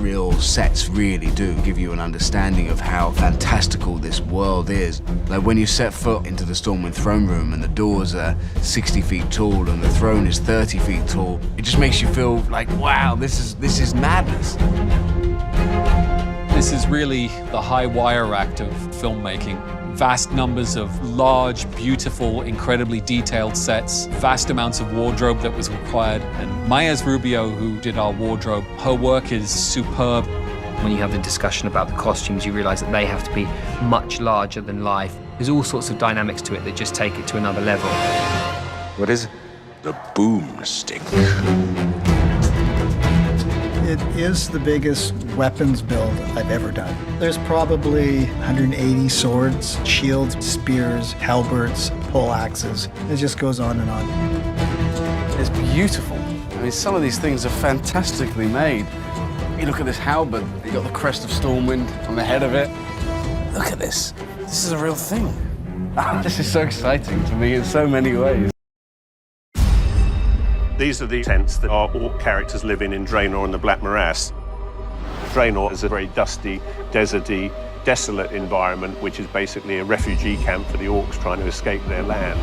real sets really do give you an understanding of how fantastical this world is. Like when you set foot into the Stormwind throne room and the doors are 60 feet tall and the throne is 30 feet tall, it just makes you feel like, wow, this is madness. This is really the high wire act of filmmaking. Vast numbers of large, beautiful, incredibly detailed sets, vast amounts of wardrobe that was required. And Maya's Rubio, who did our wardrobe, her work is superb. When you have the discussion about the costumes, you realize that they have to be much larger than life. There's all sorts of dynamics to it that just take it to another level. What is it? The boomstick. It is the biggest weapons build I've ever done. There's probably 180 swords, shields, spears, halberds, poleaxes. It just goes on and on. It's beautiful. I mean, some of these things are fantastically made. You look at this halberd, you got the crest of Stormwind on the head of it. Look at this. This is a real thing. This is so exciting to me in so many ways. These are the tents that our orc characters live in Draenor and the Black Morass. Draenor is a very dusty, deserty, desolate environment, which is basically a refugee camp for the orcs trying to escape their land.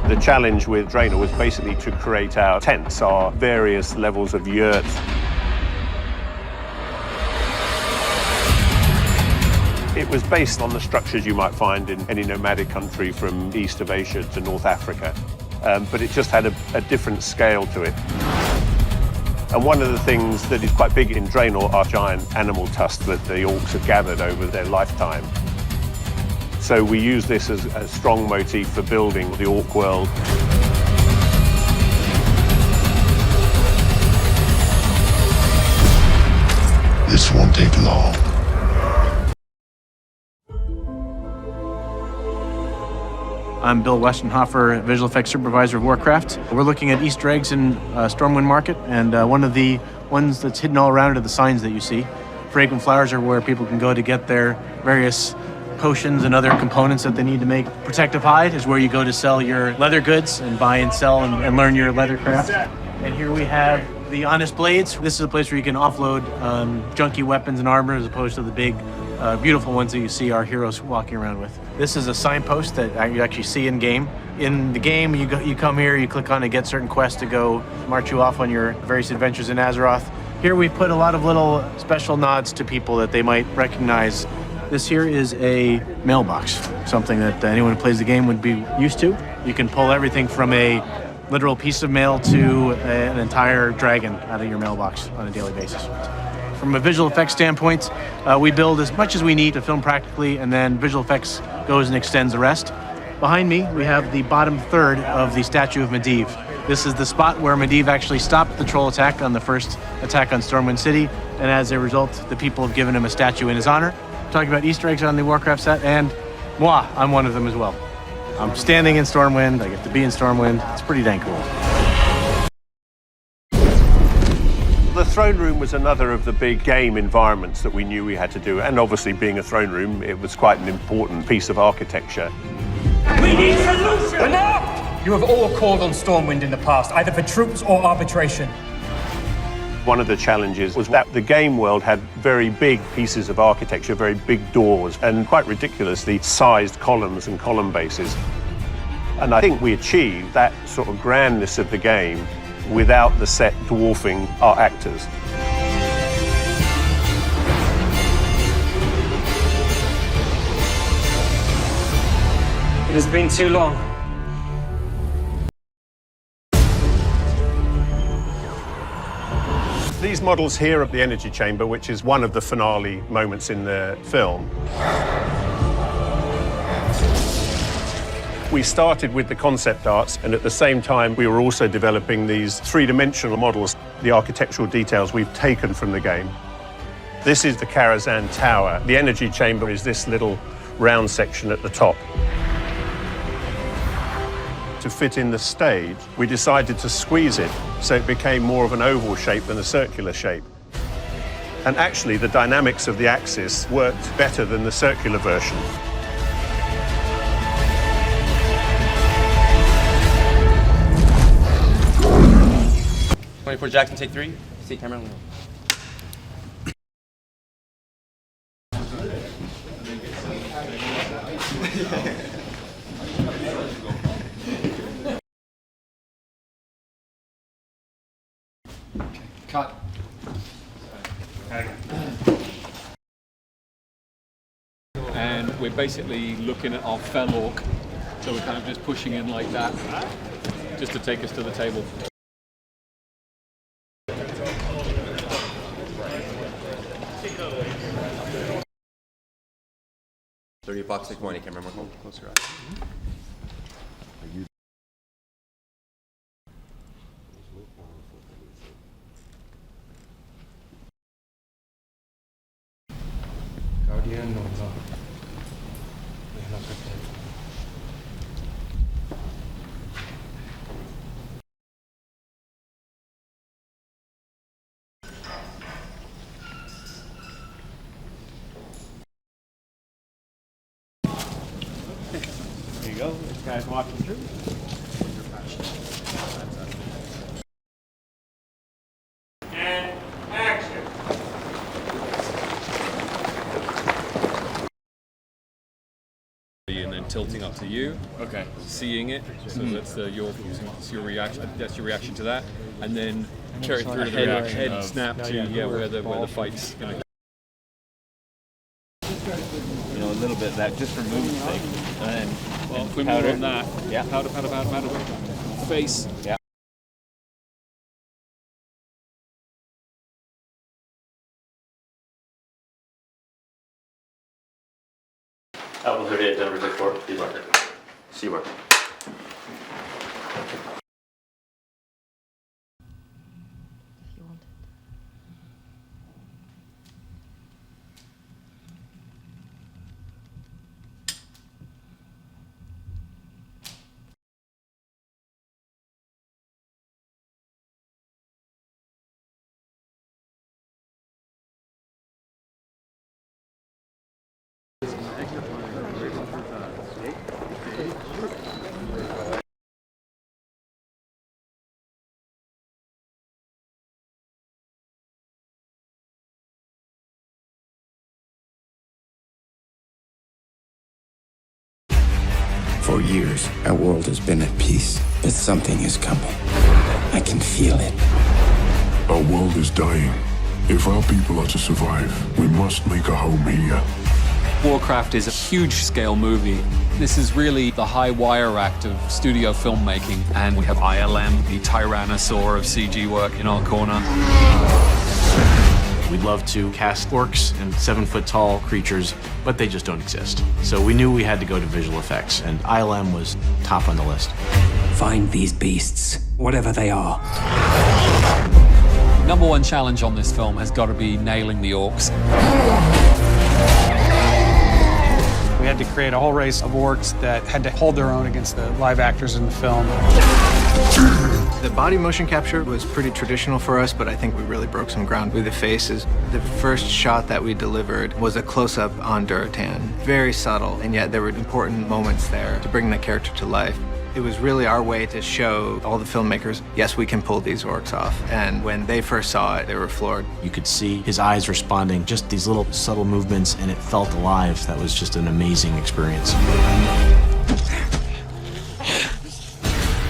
The challenge with Draenor was basically to create our tents, our various levels of yurts. It was based on the structures you might find in any nomadic country from east of Asia to North Africa, but it just had a different scale to it. And one of the things that is quite big in Draenor are giant animal tusks that the orcs have gathered over their lifetime. So we use this as a strong motif for building the orc world. This won't take long. I'm Bill Westenhofer, Visual Effects Supervisor of Warcraft. We're looking at Easter eggs in Stormwind Market, and one of the ones that's hidden all around are the signs that you see. Fragrant flowers are where people can go to get their various potions and other components that they need to make. Protective Hide is where you go to sell your leather goods and buy and sell and learn your leather craft. And here we have the Honest Blades. This is a place where you can offload junky weapons and armor as opposed to the big, beautiful ones that you see our heroes walking around with. This is a signpost that you actually see in game. In the game, you come here, you click on to get certain quests to go march you off on your various adventures in Azeroth. Here we put a lot of little special nods to people that they might recognize. This here is a mailbox, something that anyone who plays the game would be used to. You can pull everything from a literal piece of mail to an entire dragon out of your mailbox on a daily basis. From a visual effects standpoint, we build as much as we need to film practically, and then visual effects goes and extends the rest. Behind me, we have the bottom third of the statue of Medivh. This is the spot where Medivh actually stopped the troll attack on the first attack on Stormwind City, and as a result, the people have given him a statue in his honor. Talking about Easter eggs on the Warcraft set, and moi, I'm one of them as well. I'm standing in Stormwind, I get to be in Stormwind. It's pretty dang cool. The throne room was another of the big game environments that we knew we had to do, and obviously being a throne room, it was quite an important piece of architecture. We need solutions! Enough! You have all called on Stormwind in the past, either for troops or arbitration. One of the challenges was that the game world had very big pieces of architecture, very big doors, and quite ridiculously sized columns and column bases. And I think we achieved that sort of grandness of the game without the set dwarfing our actors. It has been too long. These models here of the energy chamber, which is one of the finale moments in the film. We started with the concept arts, and at the same time we were also developing these three-dimensional models. The architectural details we've taken from the game. This is the Karazhan Tower. The energy chamber is this little round section at the top. To fit in the stage, we decided to squeeze it so it became more of an oval shape than a circular shape. And actually, the dynamics of the axis worked better than the circular version. 24 Jackson, take 3. See camera. Cut. And we're basically looking at our fell orc, so we're kind of just pushing in like that, just to take us to the table. $30 take 1. You can't remember. Hold close your eyes. There you go. This guy's walking through. And action. And then tilting up to you. Okay. Seeing it. So that's your reaction. That's your reaction to that. And then carry through to the head snap to where the fight's going to. You know, a little bit of that just for movement's sake. And Well, if we move on that. Yeah. Powder. Face. Yeah. Album 38, Denver, take 4. Speed marker. C marker. For years, our world has been at peace, but something is coming. I can feel it. Our world is dying. If our people are to survive, we must make a home here. Warcraft is a huge-scale movie. This is really the high wire act of studio filmmaking, and we have ILM, the tyrannosaur of CG work, in our corner. We'd love to cast orcs and 7-foot-tall creatures, but they just don't exist. So we knew we had to go to visual effects, and ILM was top on the list. Find these beasts, whatever they are. Number one challenge on this film has got to be nailing the orcs. We had to create a whole race of orcs that had to hold their own against the live actors in the film. The body motion capture was pretty traditional for us, but I think we really broke some ground with the faces. The first shot that we delivered was a close-up on Duratan. Very subtle, and yet there were important moments there to bring the character to life. It was really our way to show all the filmmakers, yes, we can pull these orcs off. And when they first saw it, they were floored. You could see his eyes responding, just these little subtle movements, and it felt alive. That was just an amazing experience.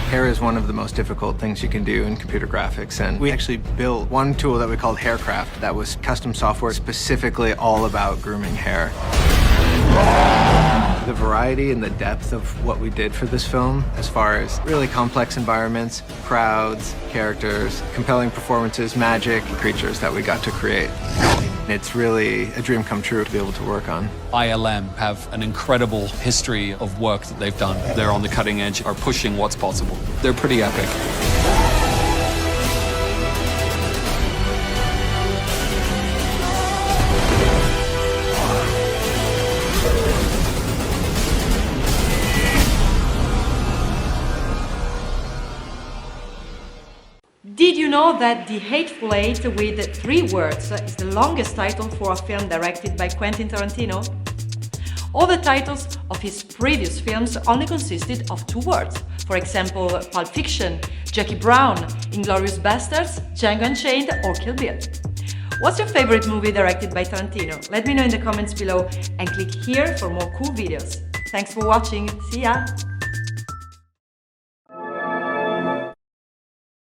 Hair is one of the most difficult things you can do in computer graphics, and we actually built one tool that we called Haircraft that was custom software specifically all about grooming hair. The variety and the depth of what we did for this film, as far as really complex environments, crowds, characters, compelling performances, magic, creatures that we got to create. It's really a dream come true to be able to work on. ILM have an incredible history of work that they've done. They're on the cutting edge, are pushing what's possible. They're pretty epic. Did you know that The Hateful Eight with 3 words is the longest title for a film directed by Quentin Tarantino? All the titles of his previous films only consisted of 2 words. For example, Pulp Fiction, Jackie Brown, Inglourious Basterds, Django Unchained, or Kill Bill. What's your favorite movie directed by Tarantino? Let me know in the comments below and click here for more cool videos. Thanks for watching. See ya!